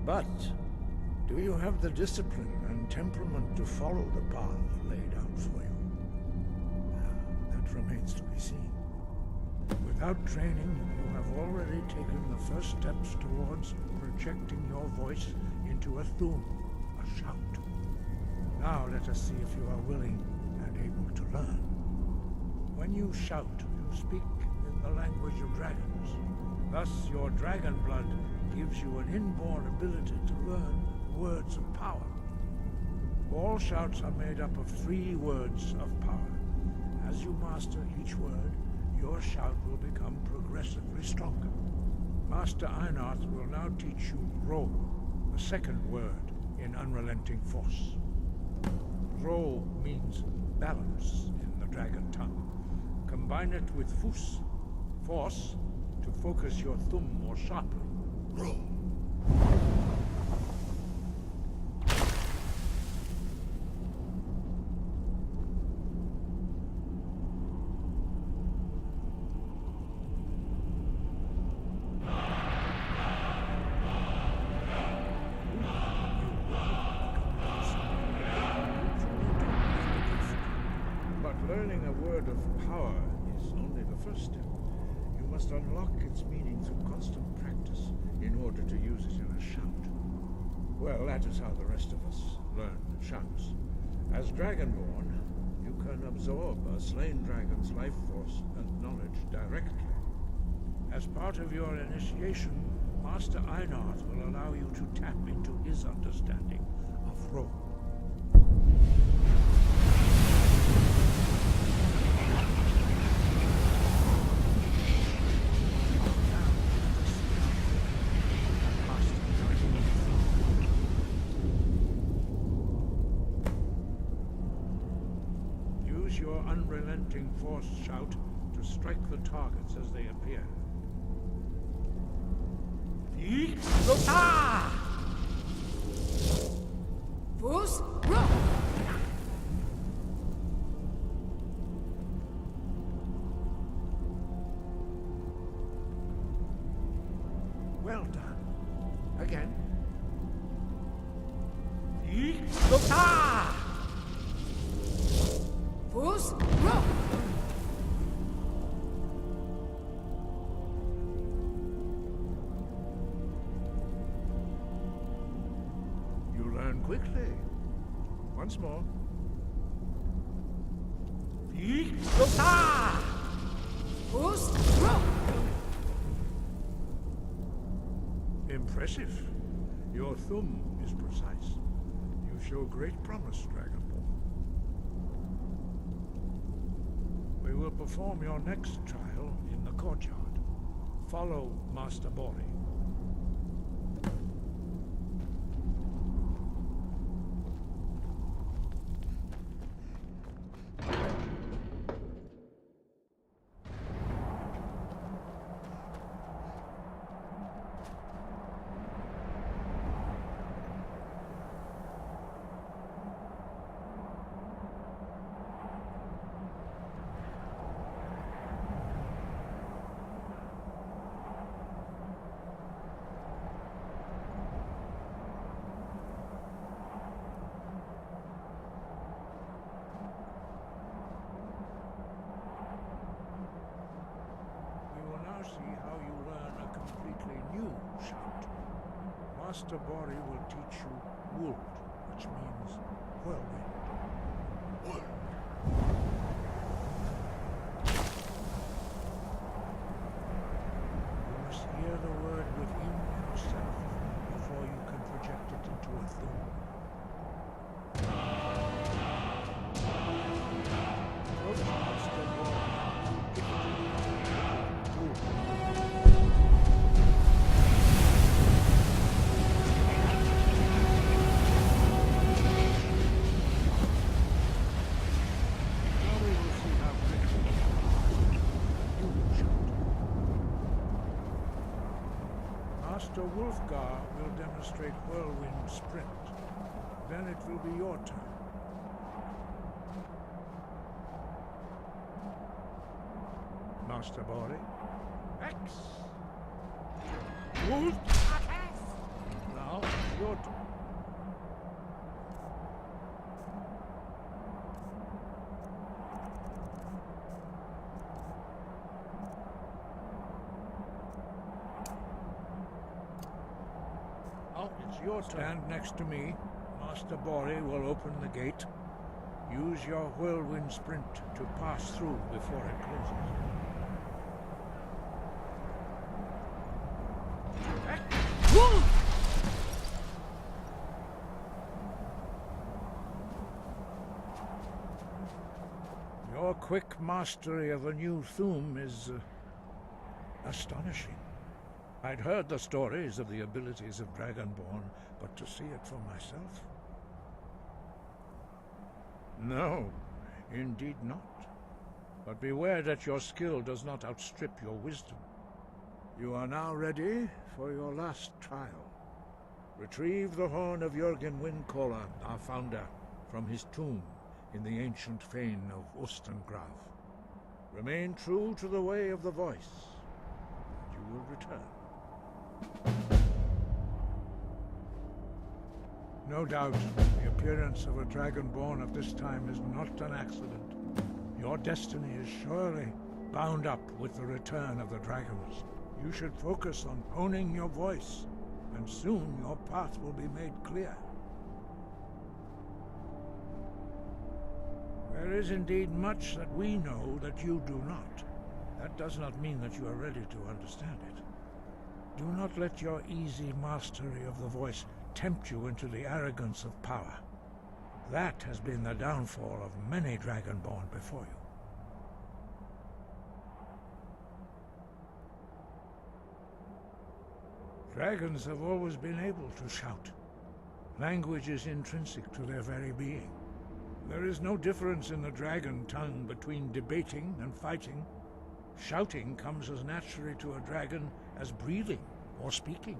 But do you have the discipline and temperament to follow the path laid out for you? That remains to be seen. Without training, you have already taken the first steps towards projecting your voice into a thum, a shout. Now let us see if you are willing and able to learn. When you shout, you speak in the language of dragons. Thus, your dragon blood gives you an inborn ability to learn words of power. All shouts are made up of 3 words of power. As you master each word, your shout will become progressively stronger. Master Einarth will now teach you Ro, the second word in Unrelenting Force. Ro means balance in the dragon tongue. Combine it with Fus, force, to focus your thumb more sharply. Ro. Learning a word of power is only the first step. You must unlock its meaning through constant practice in order to use it in a shout. Well, that is how the rest of us learn shouts. As Dragonborn, you can absorb a slain dragon's life force and knowledge directly. As part of your initiation, Master Einarth will allow you to tap into his understanding of Ro. Use your unrelenting force shout to strike the targets as they appear. Fus Ro! Well done. Again. Fus Ro! You learn quickly. Once more. Fus Ro! Impressive. Your thumb is precise. You show great promise, Dragonborn. We will perform your next trial in the courtyard. Follow Master Bori. See how you learn a completely new shout. Master Bori will teach you Wold, which means whirlwind. Wold. You must hear the word within yourself before you can project it into a thum. Approach Master Bori. Master Wolfgar will demonstrate Whirlwind Sprint. Then it will be your turn. Master Bori. X! Wolf! Now. it's your turn. Now it's your turn. Stand next to me. Master Bori will open the gate. Use your whirlwind sprint to pass through before it closes. Your quick mastery of a new Thum is astonishing. I'd heard the stories of the abilities of Dragonborn, but to see it for myself? No, indeed not. But beware that your skill does not outstrip your wisdom. You are now ready for your last trial. Retrieve the horn of Jürgen Windcaller, our founder, from his tomb in the ancient fane of Ostengraf. Remain true to the way of the voice, and you will return. No doubt, the appearance of a Dragonborn at this time is not an accident. Your destiny is surely bound up with the return of the dragons. You should focus on honing your voice, and soon your path will be made clear. There is indeed much that we know that you do not. That does not mean that you are ready to understand it. Do not let your easy mastery of the voice tempt you into the arrogance of power. That has been the downfall of many Dragonborn before you. Dragons have always been able to shout. Language is intrinsic to their very being. There is no difference in the dragon tongue between debating and fighting. Shouting comes as naturally to a dragon as breathing or speaking.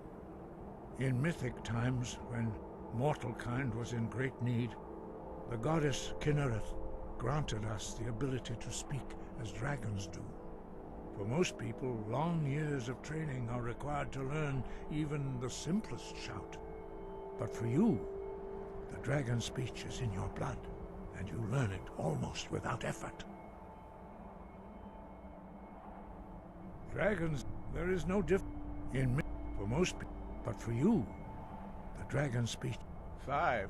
In mythic times, when mortal kind was in great need, the goddess Kinnereth granted us the ability to speak as dragons do. For most people, long years of training are required to learn even the simplest shout. But for you, the dragon speech is in your blood, and you learn it almost without effort. Dragons, there is no difference in for most people, but for you, the dragon speech. 5.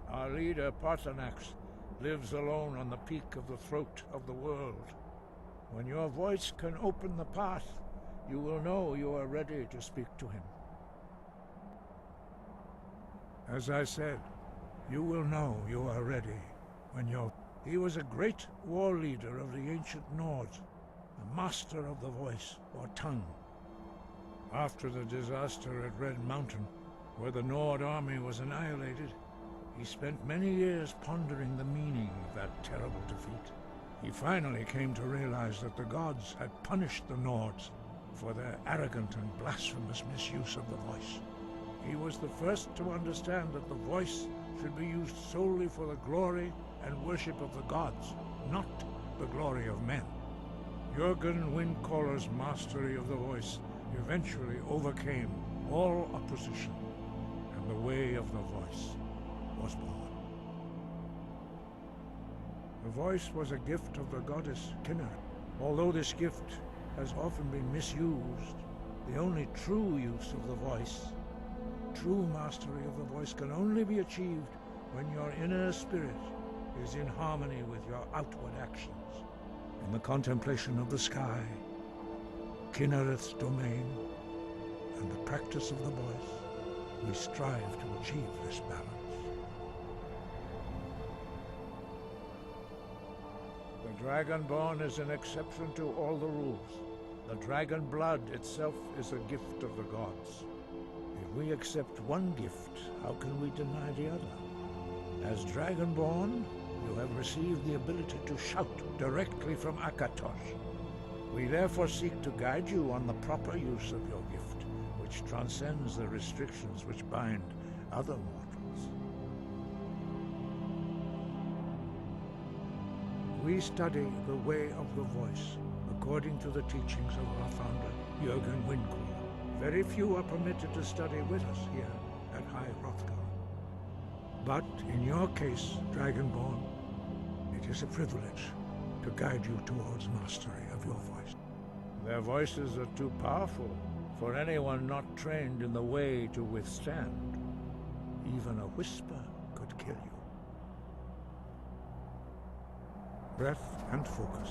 Our leader, Parthenax, lives alone on the peak of the throat of the world. When your voice can open the path, you will know you are ready to speak to him. As I said, you will know you are ready when you're... He was a great war leader of the ancient Nords, a master of the voice, or tongue. After the disaster at Red Mountain, where the Nord army was annihilated, he spent many years pondering the meaning of that terrible defeat. He finally came to realize that the gods had punished the Nords for their arrogant and blasphemous misuse of the voice. He was the first to understand that the voice should be used solely for the glory and worship of the gods, not the glory of men. Jürgen Windcaller's mastery of the voice eventually overcame all opposition, and the way of the voice was born. The voice was a gift of the goddess Kinnereth. Although this gift has often been misused, the only true use of the voice, true mastery of the voice, can only be achieved when your inner spirit is in harmony with your outward actions. In the contemplation of the sky, Kinnereth's domain, and the practice of the voice, we strive to achieve this balance. The Dragonborn is an exception to all the rules. The dragon blood itself is a gift of the gods. If we accept one gift, how can we deny the other? As Dragonborn, you have received the ability to shout directly from Akatosh. We therefore seek to guide you on the proper use of your gift, which transcends the restrictions which bind other mortals. We study the way of the voice, according to the teachings of our founder, Jürgen Windcaller. Very few are permitted to study with us here, at High Hrothgar. But in your case, Dragonborn, it is a privilege to guide you towards mastery of your voice. Their voices are too powerful for anyone not trained in the way to withstand. Even a whisper could kill you. Breath and focus.